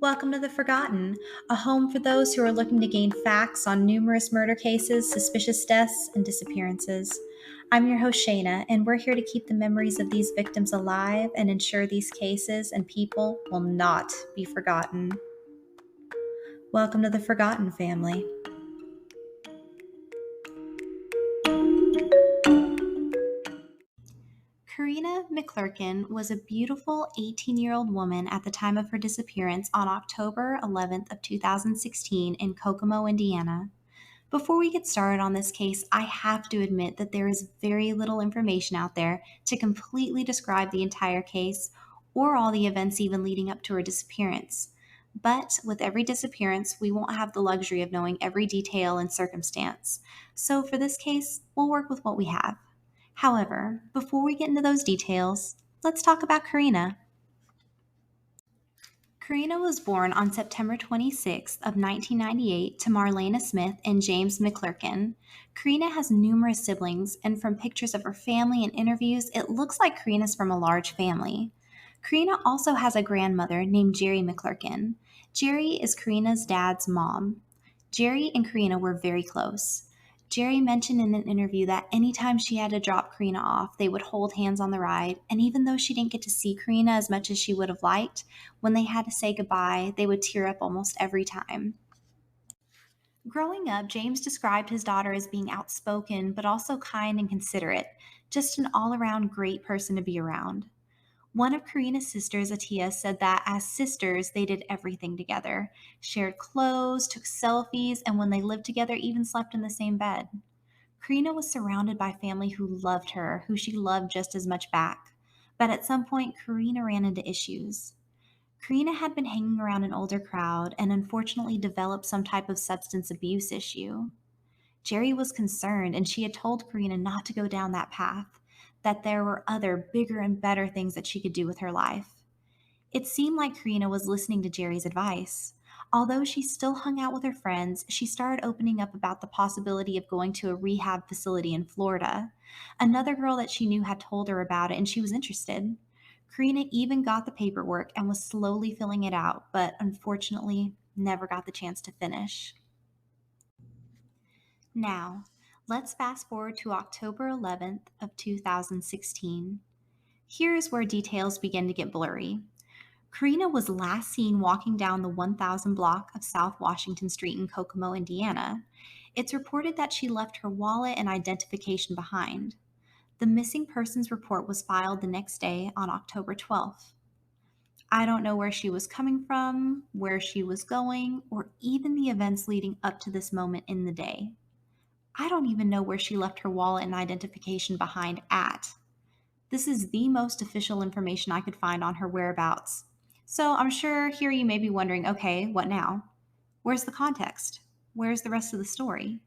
Welcome to The Forgotten, a home for those who are looking to gain facts on numerous murder cases, suspicious deaths, and disappearances. I'm your host, Shayna, and we're here to keep the memories of these victims alive and ensure these cases and people will not be forgotten. Welcome to The Forgotten family. Karena McClerkin was a beautiful 18-year-old woman at the time of her disappearance on October 11th of 2016 in Kokomo, Indiana. Before we get started on this case, I have to admit that there is very little information out there to completely describe the entire case or all the events even leading up to her disappearance. But with every disappearance, we won't have the luxury of knowing every detail and circumstance. So for this case, we'll work with what we have. However, before we get into those details, let's talk about Karena. Karena was born on September 26th of 1998 to Marlena Smith and James McClerkin. Karena has numerous siblings, and from pictures of her family and interviews, it looks like Karena's from a large family. Karena also has a grandmother named Jerry McClerkin. Jerry is Karena's dad's mom. Jerry and Karena were very close. Jerry mentioned in an interview that anytime she had to drop Karena off, they would hold hands on the ride, and even though she didn't get to see Karena as much as she would have liked, when they had to say goodbye, they would tear up almost every time. Growing up, James described his daughter as being outspoken, but also kind and considerate, just an all around great person to be around. One of Karena's sisters, Atia, said that as sisters, they did everything together, shared clothes, took selfies, and when they lived together, even slept in the same bed. Karena was surrounded by family who loved her, who she loved just as much back. But at some point, Karena ran into issues. Karena had been hanging around an older crowd and unfortunately developed some type of substance abuse issue. Jerry was concerned, and she had told Karena not to go down that path, that there were other, bigger, and better things that she could do with her life. It seemed like Karena was listening to Jerry's advice. Although she still hung out with her friends, she started opening up about the possibility of going to a rehab facility in Florida. Another girl that she knew had told her about it, and she was interested. Karena even got the paperwork and was slowly filling it out, but unfortunately never got the chance to finish. Now, let's fast forward to October 11th of 2016. Here is where details begin to get blurry. Karena was last seen walking down the 1000 block of South Washington Street in Kokomo, Indiana. It's reported that she left her wallet and identification behind. The missing persons report was filed the next day on October 12th. I don't know where she was coming from, where she was going, or even the events leading up to this moment in the day. I don't even know where she left her wallet and identification behind at. This is the most official information I could find on her whereabouts. So I'm sure here you may be wondering, okay, what now? Where's the context? Where's the rest of the story?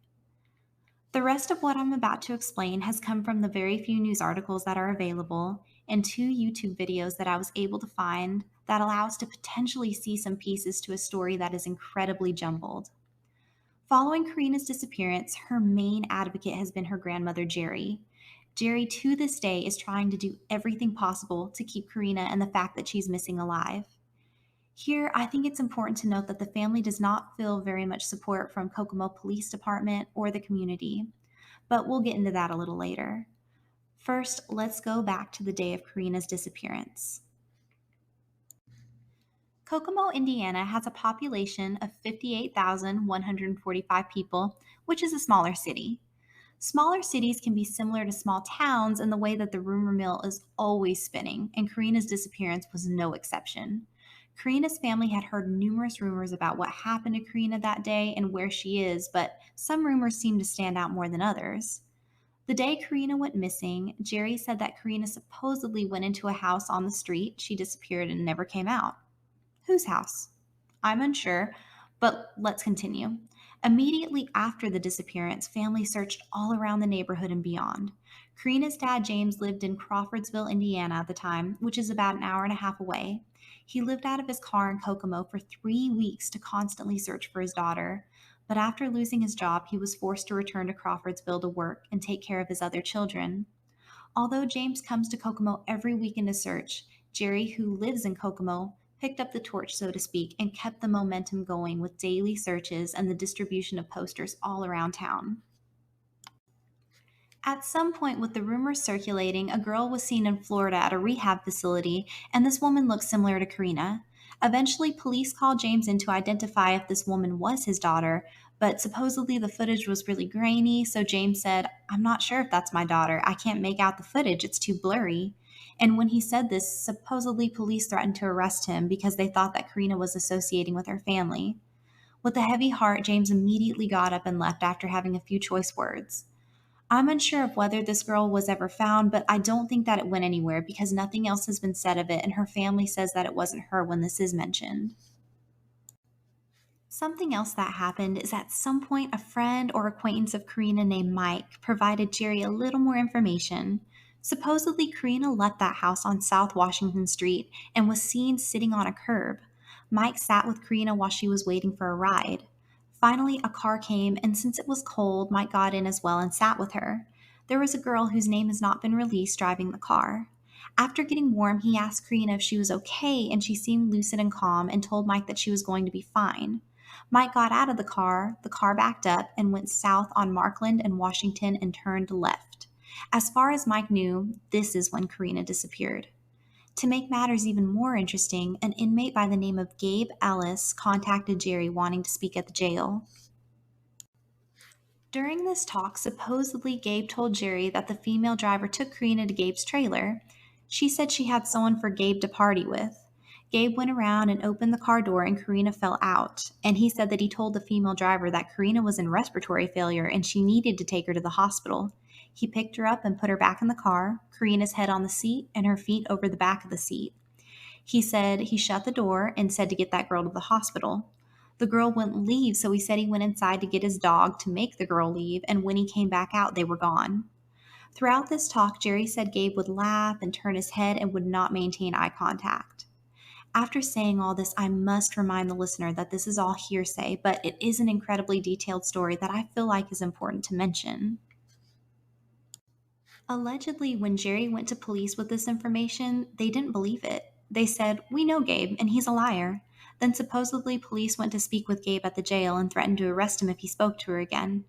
The rest of what I'm about to explain has come from the very few news articles that are available and 2 YouTube videos that I was able to find that allow us to potentially see some pieces to a story that is incredibly jumbled. Following Karena's disappearance, her main advocate has been her grandmother, Jerry. Jerry, to this day, is trying to do everything possible to keep Karena and the fact that she's missing alive. Here, I think it's important to note that the family does not feel very much support from Kokomo Police Department or the community, but we'll get into that a little later. First, let's go back to the day of Karena's disappearance. Kokomo, Indiana has a population of 58,145 people, which is a smaller city. Smaller cities can be similar to small towns in the way that the rumor mill is always spinning, and Karena's disappearance was no exception. Karena's family had heard numerous rumors about what happened to Karena that day and where she is, but some rumors seem to stand out more than others. The day Karena went missing, Jerry said that Karena supposedly went into a house on the street, she disappeared and never came out. Whose house? I'm unsure, but let's continue. Immediately after the disappearance, families searched all around the neighborhood and beyond. Karena's dad, James, lived in Crawfordsville, Indiana at the time, which is about an hour and a half away. He lived out of his car in Kokomo for 3 weeks to constantly search for his daughter. But after losing his job, he was forced to return to Crawfordsville to work and take care of his other children. Although James comes to Kokomo every weekend to search, Jerry, who lives in Kokomo, picked up the torch, so to speak, and kept the momentum going with daily searches and the distribution of posters all around town. At some point, with the rumors circulating, a girl was seen in Florida at a rehab facility, and this woman looked similar to Karina. Eventually, police called James in to identify if this woman was his daughter, but supposedly the footage was really grainy, so James said, "I'm not sure if that's my daughter. I can't make out the footage, it's too blurry." And when he said this, supposedly police threatened to arrest him because they thought that Karina was associating with her family. With a heavy heart, James immediately got up and left after having a few choice words. I'm unsure of whether this girl was ever found, but I don't think that it went anywhere because nothing else has been said of it, and her family says that it wasn't her when this is mentioned. Something else that happened is at some point a friend or acquaintance of Karina named Mike provided Jerry a little more information. Supposedly, Karina left that house on South Washington Street and was seen sitting on a curb. Mike sat with Karina while she was waiting for a ride. Finally, a car came, and since it was cold, Mike got in as well and sat with her. There was a girl whose name has not been released driving the car. After getting warm, he asked Karina if she was okay, and she seemed lucid and calm and told Mike that she was going to be fine. Mike got out of the car backed up and went south on Markland and Washington and turned left. As far as Mike knew, this is when Karina disappeared. To make matters even more interesting, an inmate by the name of Gabe Ellis contacted Jerry wanting to speak at the jail. During this talk, supposedly Gabe told Jerry that the female driver took Karina to Gabe's trailer. She said she had someone for Gabe to party with. Gabe went around and opened the car door and Karina fell out, and he said that he told the female driver that Karina was in respiratory failure and she needed to take her to the hospital. He picked her up and put her back in the car, Karina's head on the seat and her feet over the back of the seat. He said he shut the door and said to get that girl to the hospital. The girl wouldn't leave, so he said he went inside to get his dog to make the girl leave, and when he came back out, they were gone. Throughout this talk, Jerry said Gabe would laugh and turn his head and would not maintain eye contact. After saying all this, I must remind the listener that this is all hearsay, but it is an incredibly detailed story that I feel like is important to mention. Allegedly, when Jerry went to police with this information, they didn't believe it. They said, "We know Gabe, and he's a liar." Then supposedly police went to speak with Gabe at the jail and threatened to arrest him if he spoke to her again.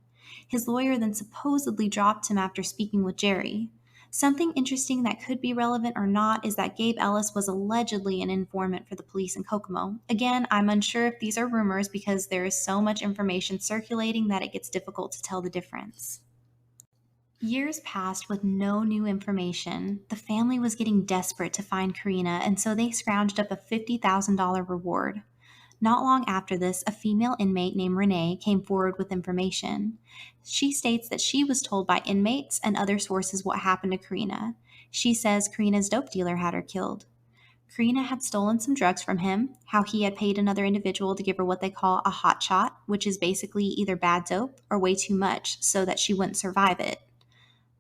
His lawyer then supposedly dropped him after speaking with Jerry. Something interesting that could be relevant or not is that Gabe Ellis was allegedly an informant for the police in Kokomo. Again, I'm unsure if these are rumors because there is so much information circulating that it gets difficult to tell the difference. Years passed with no new information. The family was getting desperate to find Karina, and so they scrounged up a $50,000 reward. Not long after this, a female inmate named Renee came forward with information. She states that she was told by inmates and other sources what happened to Karina. She says Karina's dope dealer had her killed. Karina had stolen some drugs from him, how he had paid another individual to give her what they call a hot shot, which is basically either bad dope or way too much so that she wouldn't survive it.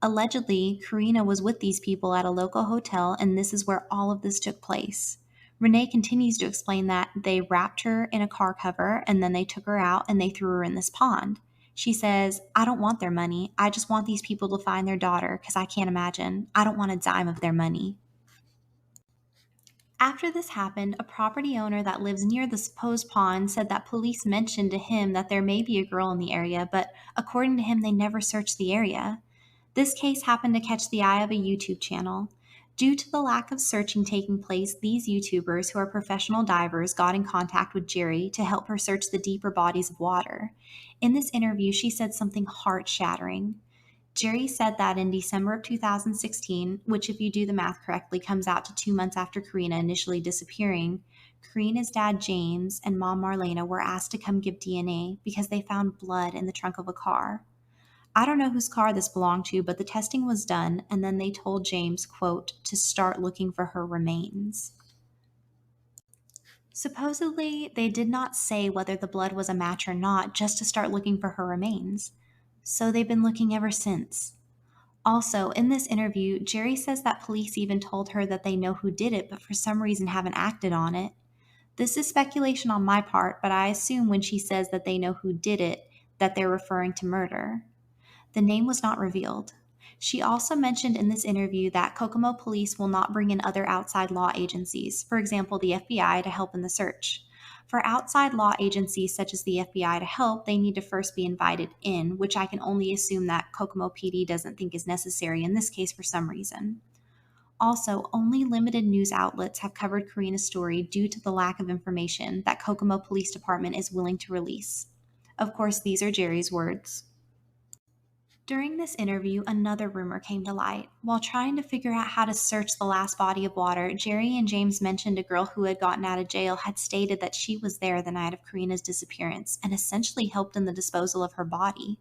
Allegedly, Karina was with these people at a local hotel, and this is where all of this took place. Renee continues to explain that they wrapped her in a car cover and then they took her out and they threw her in this pond. She says, "I don't want their money. I just want these people to find their daughter because I can't imagine. I don't want a dime of their money." After this happened, a property owner that lives near the supposed pond said that police mentioned to him that there may be a girl in the area, but according to him, they never searched the area. This case happened to catch the eye of a YouTube channel. Due to the lack of searching taking place, these YouTubers, who are professional divers, got in contact with Jerry to help her search the deeper bodies of water. In this interview, she said something heart shattering. Jerry said that in December of 2016, which, if you do the math correctly, comes out to 2 months after Karina initially disappearing, Karina's dad, James, and mom, Marlena, were asked to come give DNA because they found blood in the trunk of a car. I don't know whose car this belonged to, but the testing was done, and then they told James, quote, to start looking for her remains. Supposedly, they did not say whether the blood was a match or not, just to start looking for her remains. So they've been looking ever since. Also, in this interview, Jerry says that police even told her that they know who did it, but for some reason haven't acted on it. This is speculation on my part, but I assume when she says that they know who did it, that they're referring to murder. The name was not revealed. She also mentioned in this interview that Kokomo police will not bring in other outside law agencies, for example, the FBI, to help in the search. For outside law agencies such as the FBI to help, they need to first be invited in, which I can only assume that Kokomo PD doesn't think is necessary in this case for some reason. Also, only limited news outlets have covered Karina's story due to the lack of information that Kokomo Police Department is willing to release. Of course, these are Jerry's words. During this interview, another rumor came to light. While trying to figure out how to search the last body of water, Jerry and James mentioned a girl who had gotten out of jail had stated that she was there the night of Karina's disappearance and essentially helped in the disposal of her body.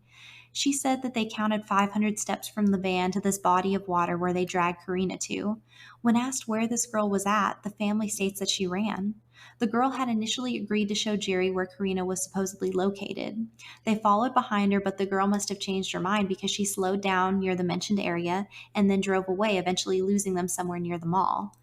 She said that they counted 500 steps from the van to this body of water where they dragged Karina to. When asked where this girl was at, the family states that she ran. The girl had initially agreed to show Jerry where Karina was supposedly located. They followed behind her, but the girl must have changed her mind because she slowed down near the mentioned area and then drove away, eventually losing them somewhere near the mall.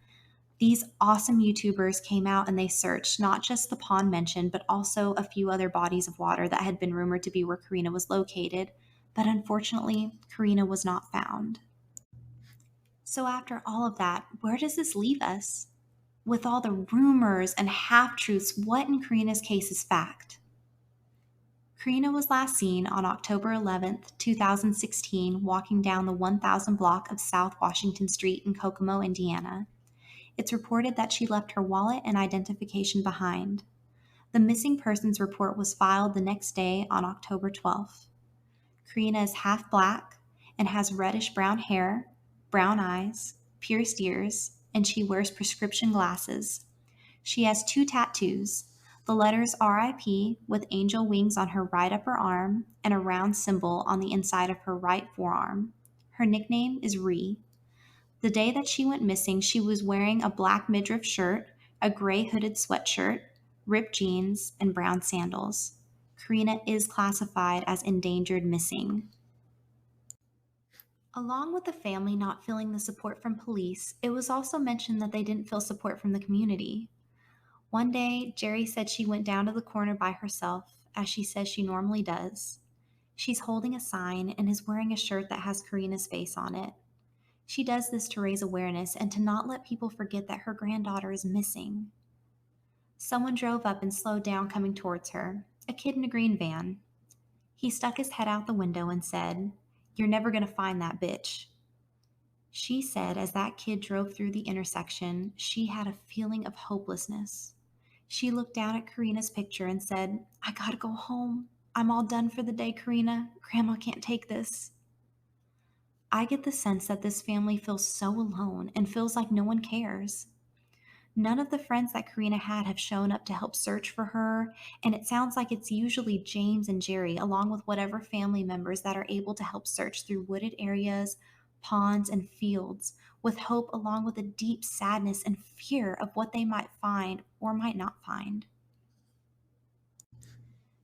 These awesome YouTubers came out and they searched not just the pond mentioned, but also a few other bodies of water that had been rumored to be where Karina was located. But unfortunately, Karina was not found. So, after all of that, where does this leave us? With all the rumors and half truths, what in Karina's case is fact? Karina was last seen on October 11th, 2016, walking down the 1000 block of South Washington Street in Kokomo, Indiana. It's reported that she left her wallet and identification behind. The missing persons report was filed the next day on October 12th. Karina is half black and has reddish brown hair, brown eyes, pierced ears, and she wears prescription glasses. She has 2 tattoos, the letters RIP with angel wings on her right upper arm and a round symbol on the inside of her right forearm. Her nickname is Ree. The day that she went missing, she was wearing a black midriff shirt, a gray hooded sweatshirt, ripped jeans, and brown sandals. Karina is classified as endangered missing. Along with the family not feeling the support from police, it was also mentioned that they didn't feel support from the community. One day, Jerry said she went down to the corner by herself, as she says she normally does. She's holding a sign and is wearing a shirt that has Karina's face on it. She does this to raise awareness and to not let people forget that her granddaughter is missing. Someone drove up and slowed down coming towards her, a kid in a green van. He stuck his head out the window and said, "You're never going to find that bitch." She said as that kid drove through the intersection, she had a feeling of hopelessness. She looked down at Karina's picture and said, "I gotta go home. I'm all done for the day, Karina. Grandma can't take this." I get the sense that this family feels so alone and feels like no one cares. None of the friends that Karina had have shown up to help search for her, and it sounds like it's usually James and Jerry, along with whatever family members that are able to help search through wooded areas, ponds, and fields, with hope along with a deep sadness and fear of what they might find or might not find.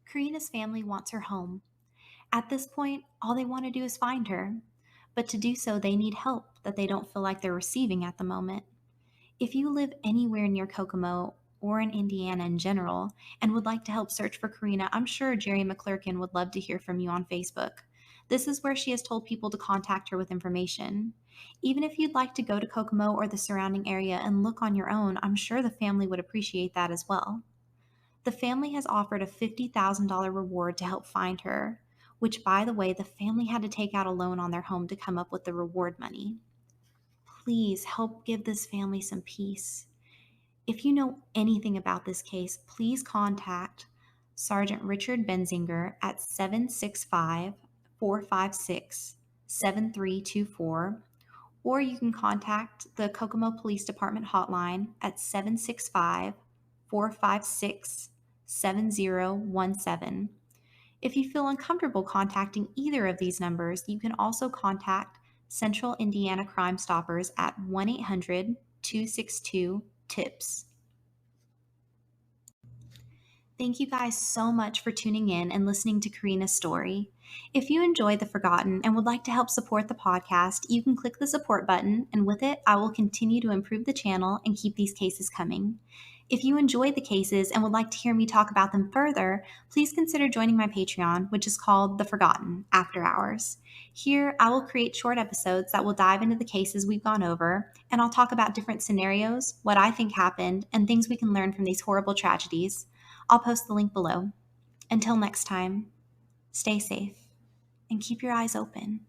Karina's family wants her home. At this point, all they want to do is find her. But to do so, they need help that they don't feel like they're receiving at the moment. If you live anywhere near Kokomo or in Indiana in general and would like to help search for Karina, I'm sure Jerry McClerkin would love to hear from you on Facebook. This is where she has told people to contact her with information. Even if you'd like to go to Kokomo or the surrounding area and look on your own, I'm sure the family would appreciate that as well. The family has offered a $50,000 reward to help find her, which, by the way, the family had to take out a loan on their home to come up with the reward money. Please help give this family some peace. If you know anything about this case, please contact Sergeant Richard Benzinger at 765-456-7324, or you can contact the Kokomo Police Department hotline at 765-456-7017. If you feel uncomfortable contacting either of these numbers, you can also contact Central Indiana Crime Stoppers at 1-800-262-TIPS. Thank you guys so much for tuning in and listening to Karina's story. If you enjoyed The Forgotten and would like to help support the podcast, you can click the support button, and with it, I will continue to improve the channel and keep these cases coming. If you enjoyed the cases and would like to hear me talk about them further, please consider joining my Patreon, which is called The Forgotten After Hours. Here, I will create short episodes that will dive into the cases we've gone over, and I'll talk about different scenarios, what I think happened, and things we can learn from these horrible tragedies. I'll post the link below. Until next time, stay safe and keep your eyes open.